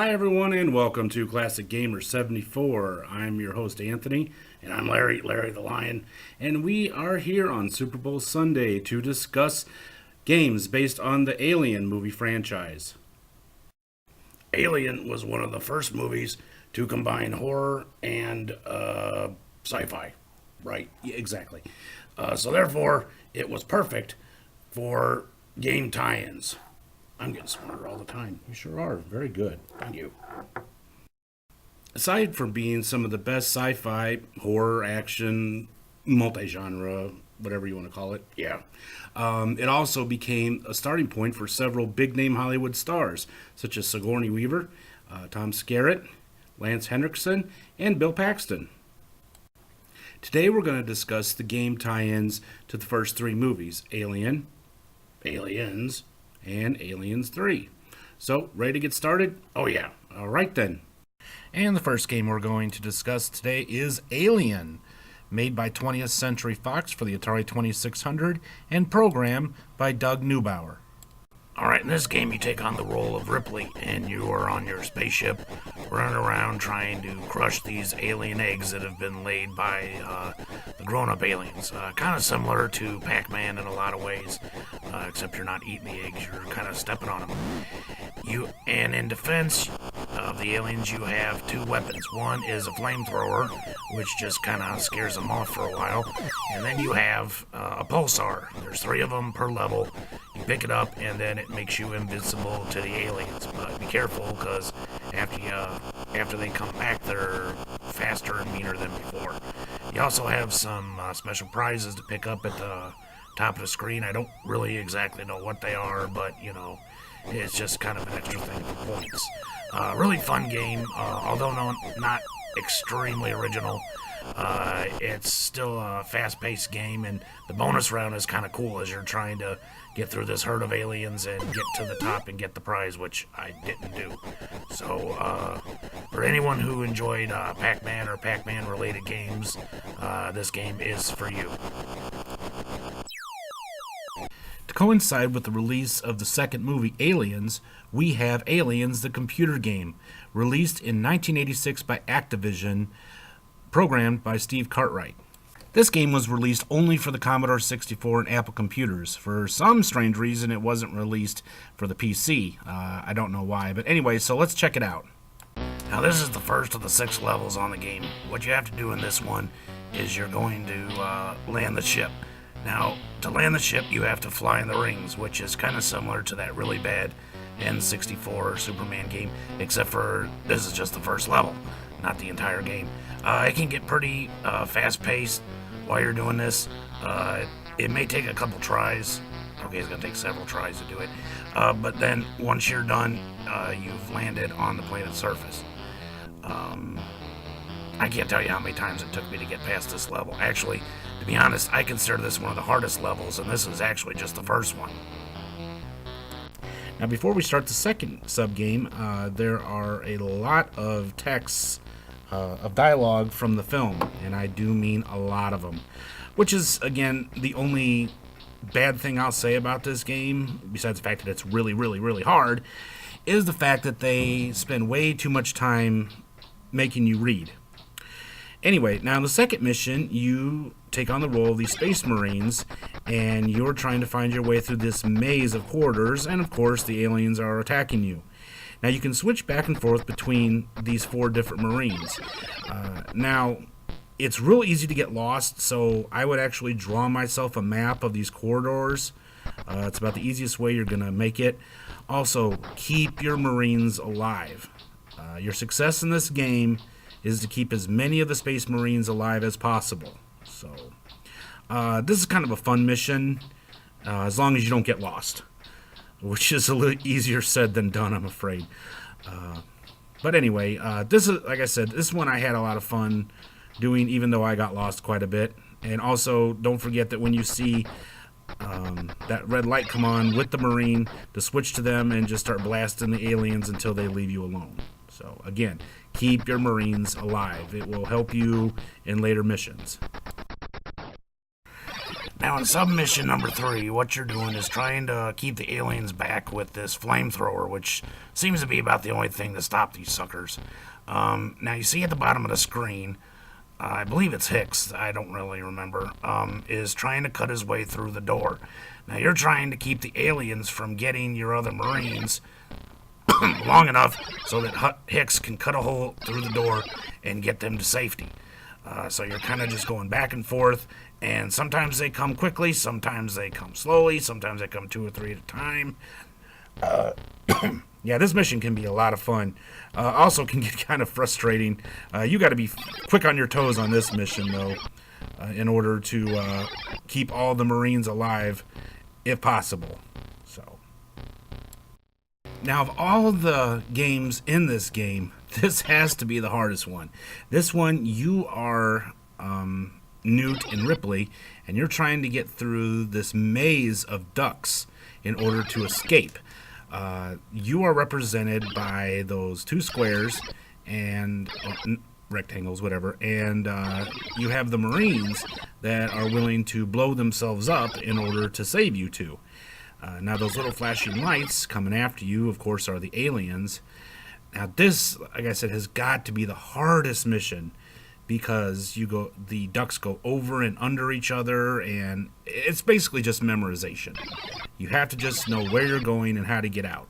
Hi, everyone, and welcome to Classic Gamer 74. I'm your host, Anthony, and I'm Larry the Lion, and we are here on Super Bowl Sunday to discuss games based on the Alien movie franchise. Alien was one of the first movies to combine horror and sci-fi, right? Yeah, exactly. So therefore, it was perfect for game tie-ins. I'm getting smarter all the time. You sure are. Very good. Thank you. Aside from being some of the best sci-fi, horror, action, multi-genre, whatever you want to call it, it also became a starting point for several big-name Hollywood stars, such as Sigourney Weaver, Tom Skerritt, Lance Henriksen, and Bill Paxton. Today we're going to discuss the game tie-ins to the first three movies, Alien, Aliens, and Aliens 3. So, ready to get started? Oh yeah. Alright then. And the first game we're going to discuss today is Alien, made by 20th Century Fox for the Atari 2600 and programmed by Doug Neubauer. Alright, in this game you take on the role of Ripley, and you are on your spaceship running around trying to crush these alien eggs that have been laid by the grown-up aliens. Kind of similar to Pac-Man in a lot of ways, except you're not eating the eggs, you're kind of stepping on them. And in defense of the aliens, you have two weapons. One is a flamethrower, which just kind of scares them off for a while, and then you have a pulsar. There's three of them per level. You pick it up, and then it makes you invincible to the aliens. But be careful, because after they come back, they're faster and meaner than before. You also have some special prizes to pick up at the top of the screen. I don't really exactly know what they are, but, it's just kind of an extra thing for points. Really fun game, although not extremely original. It's still a fast-paced game, and the bonus round is kind of cool as you're trying to get through this herd of aliens and get to the top and get the prize, which I didn't do. So, for anyone who enjoyed Pac-Man or Pac-Man-related games, this game is for you. To coincide with the release of the second movie, Aliens, we have Aliens, the computer game, released in 1986 by Activision, programmed by Steve Cartwright. This game was released only for the Commodore 64 and Apple computers. For some strange reason, it wasn't released for the PC. I don't know why, but anyway, so let's check it out. Now, this is the first of the 6 levels on the game. What you have to do in this one is you're going to land the ship. Now, to land the ship, you have to fly in the rings, which is kind of similar to that really bad N64 Superman game, except for this is just the first level, not the entire game. It can get pretty fast-paced while you're doing this. It may take a couple tries. Okay, it's going to take several tries to do it. But then, once you're done, you've landed on the planet's surface. I can't tell you how many times it took me to get past this level. Actually, to be honest, I consider this one of the hardest levels, and this is actually just the first one. Now, before we start the second sub-game, there are a lot of texts of dialogue from the film, and I do mean a lot of them, which is, again, the only bad thing I'll say about this game, besides the fact that it's really, really, really hard, is the fact that they spend way too much time making you read. Anyway, now in the second mission, you take on the role of the Space Marines, and you're trying to find your way through this maze of corridors, and of course the aliens are attacking you. Now you can switch back and forth between these 4 different Marines. Now, it's real easy to get lost, so I would actually draw myself a map of these corridors. It's about the easiest way you're going to make it. Also, keep your Marines alive. Your success in this game is to keep as many of the Space Marines alive as possible. So, this is kind of a fun mission, as long as you don't get lost, which is a little easier said than done, I'm afraid. But anyway, this is, like I said, this one I had a lot of fun doing, even though I got lost quite a bit. And also, don't forget that when you see that red light come on with the Marine, to switch to them and just start blasting the aliens until they leave you alone. So, again, keep your Marines alive. It will help you in later missions. Now, in submission number 3, what you're doing is trying to keep the aliens back with this flamethrower, which seems to be about the only thing to stop these suckers. Now, you see at the bottom of the screen, I believe it's Hicks, I don't really remember, is trying to cut his way through the door. Now, you're trying to keep the aliens from getting your other Marines long enough so that Hicks can cut a hole through the door and get them to safety. So you're kind of just going back and forth, and sometimes they come quickly, sometimes they come slowly, sometimes they come 2 or 3 at a time. Yeah, this mission can be a lot of fun. Also can get kind of frustrating. You got to be quick on your toes on this mission, though, in order to keep all the Marines alive, if possible. So, now, of all the games in this game, this has to be the hardest one. This one, you are Newt and Ripley, and you're trying to get through this maze of ducts in order to escape. You are represented by those 2 squares and rectangles, whatever, and you have the Marines that are willing to blow themselves up in order to save you 2. Now, those little flashing lights coming after you, of course, are the aliens. Now, this, like I said, has got to be the hardest mission because the ducts go over and under each other, and it's basically just memorization. You have to just know where you're going and how to get out.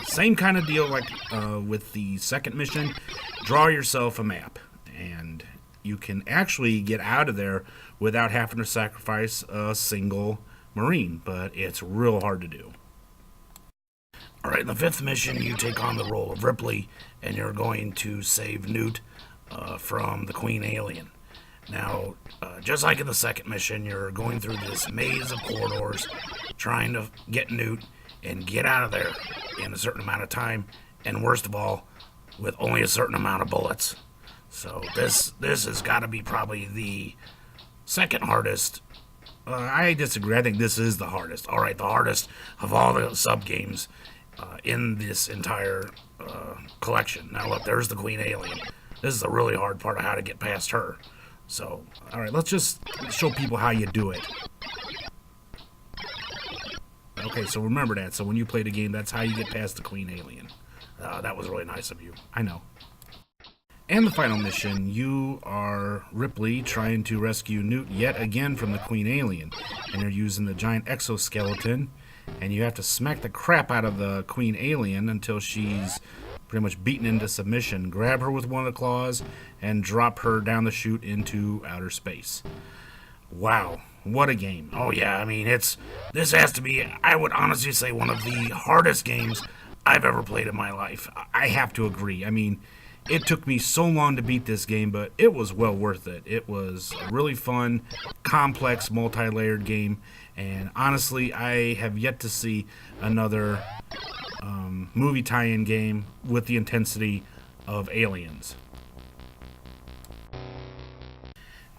Same kind of deal like with the second mission. Draw yourself a map, and you can actually get out of there without having to sacrifice a single Marine, but it's real hard to do. Alright, in the 5th mission, you take on the role of Ripley, and you're going to save Newt from the Queen Alien. Now, just like in the 2nd mission, you're going through this maze of corridors, trying to get Newt and get out of there in a certain amount of time, and worst of all, with only a certain amount of bullets. So this has got to be probably the second hardest. I disagree. I think this is the hardest. All right, the hardest of all the sub-games in this entire collection. Now, look, there's the Queen Alien. This is the really hard part of how to get past her. So, all right, let's just show people how you do it. Okay, so remember that. So when you play the game, that's how you get past the Queen Alien. That was really nice of you. I know. And the final mission, you are Ripley trying to rescue Newt yet again from the Queen Alien. And you're using the giant exoskeleton, and you have to smack the crap out of the Queen Alien until she's pretty much beaten into submission. Grab her with one of the claws and drop her down the chute into outer space. Wow, what a game. Oh yeah, I mean, this has to be, I would honestly say, one of the hardest games I've ever played in my life. I have to agree. I mean, it took me so long to beat this game, but it was well worth it. It was a really fun, complex, multi-layered game, and honestly, I have yet to see another movie tie-in game with the intensity of Aliens.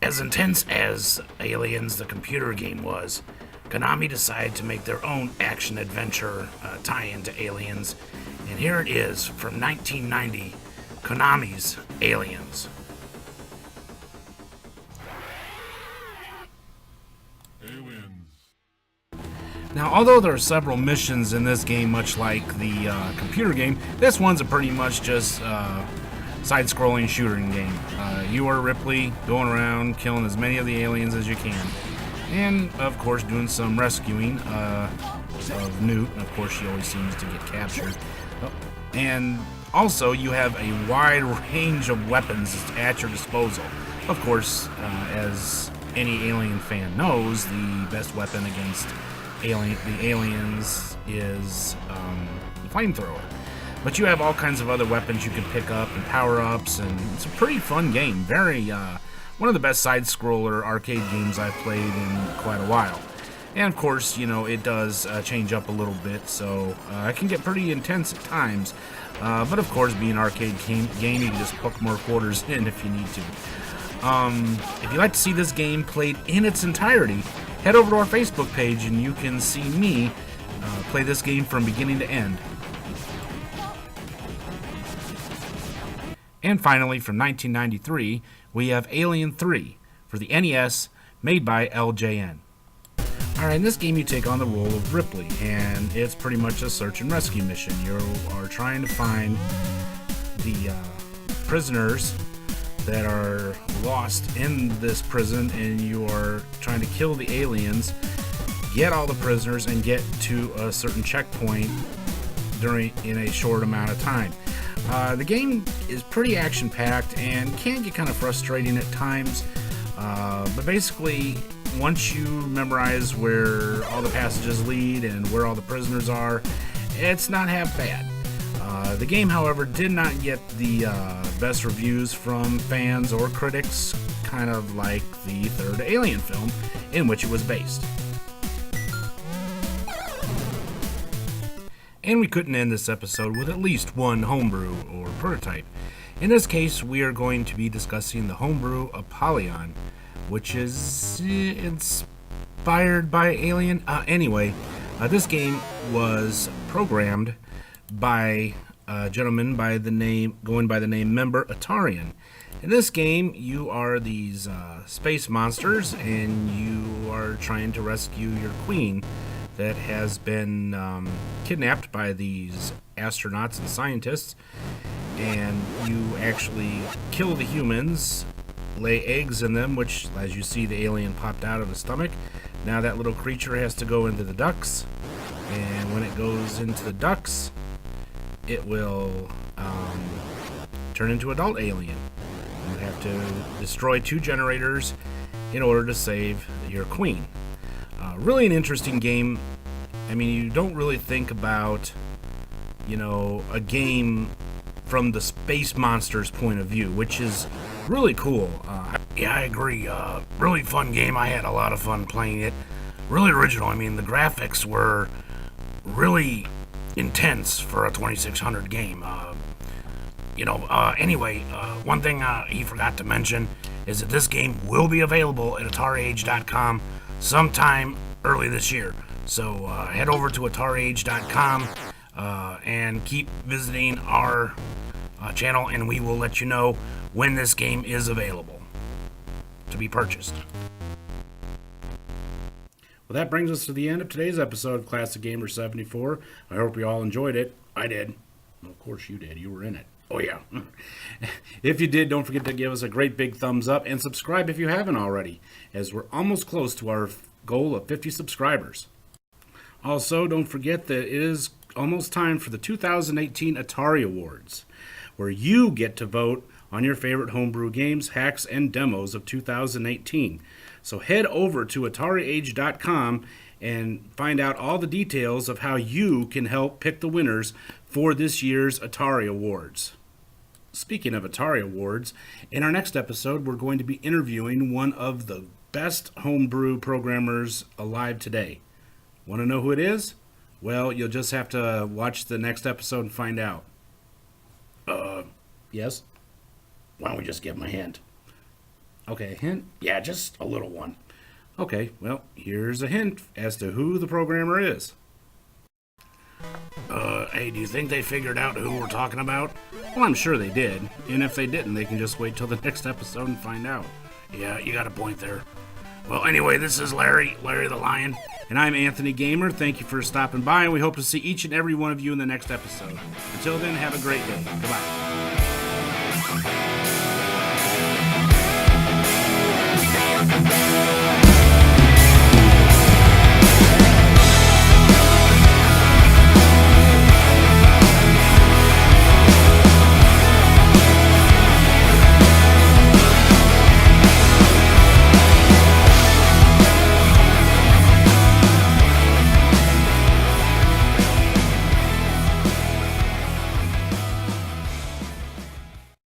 As intense as Aliens, the computer game, was, Konami decided to make their own action-adventure tie-in to Aliens, and here it is from 1990, Konami's Aliens. Now, although there are several missions in this game, much like the computer game, this one's a pretty much just side-scrolling shooting game. You are Ripley, going around, killing as many of the aliens as you can. And, of course, doing some rescuing of Newt. And, of course, she always seems to get captured. And also, you have a wide range of weapons at your disposal. Of course, as any Alien fan knows, the best weapon against the aliens is the flamethrower. But you have all kinds of other weapons you can pick up and power-ups, and it's a pretty fun game. Very, one of the best side-scroller arcade games I've played in quite a while. And of course, you know, it does change up a little bit, so it can get pretty intense at times. But of course, being an arcade game, you can just hook more quarters in if you need to. If you'd like to see this game played in its entirety, head over to our Facebook page and you can see me play this game from beginning to end. And finally, from 1993, we have Alien 3 for the NES, made by LJN. Alright, in this game you take on the role of Ripley, and it's pretty much a search and rescue mission. You are trying to find the prisoners that are lost in this prison, and you are trying to kill the aliens, get all the prisoners, and get to a certain checkpoint in a short amount of time. The game is pretty action-packed and can get kind of frustrating at times, but basically, once you memorize where all the passages lead and where all the prisoners are, it's not half bad. The game, however, did not get the best reviews from fans or critics, kind of like the third Alien film in which it was based. And we couldn't end this episode with at least one homebrew or prototype. In this case, we are going to be discussing the homebrew Apollyon, which is inspired by Alien. This game was programmed by a gentleman going by the name Member Atarian. In this game, you are these space monsters, and you are trying to rescue your queen that has been kidnapped by these astronauts and scientists, and you actually kill the humans, lay eggs in them, which, as you see, the alien popped out of the stomach. Now that little creature has to go into the ducts, and when it goes into the ducts, it will turn into adult alien. You have to destroy 2 generators in order to save your queen. Really an interesting game. I mean, you don't really think about, a game from the space monsters point of view, which is really cool. Yeah, I agree. Really fun game. I had a lot of fun playing it. Really original. I mean, the graphics were really intense for a 2600 game. One thing he forgot to mention is that this game will be available at AtariAge.com sometime early this year. So head over to AtariAge.com and keep visiting our channel, and we will let you know when this game is available to be purchased. Well, that brings us to the end of today's episode of Classic Gamer 74. I hope you all enjoyed it. I did. Well, of course you did. You were in it. Oh, yeah. If you did, don't forget to give us a great big thumbs up and subscribe if you haven't already, as we're almost close to our goal of 50 subscribers. Also, don't forget that it is almost time for the 2018 Atari Awards, where you get to vote on your favorite homebrew games, hacks, and demos of 2018. So head over to AtariAge.com and find out all the details of how you can help pick the winners for this year's Atari Awards. Speaking of Atari Awards, in our next episode, we're going to be interviewing one of the best homebrew programmers alive today. Want to know who it is? Well, you'll just have to watch the next episode and find out. Yes? Why don't we just give him a hint? Okay, a hint? Yeah, just a little one. Okay, well, here's a hint as to who the programmer is. Hey, do you think they figured out who we're talking about? Well, I'm sure they did. And if they didn't, they can just wait till the next episode and find out. Yeah, you got a point there. Well, anyway, this is Larry the Lion, and I'm Anthony Gamer. Thank you for stopping by, and we hope to see each and every one of you in the next episode. Until then, have a great day. Goodbye.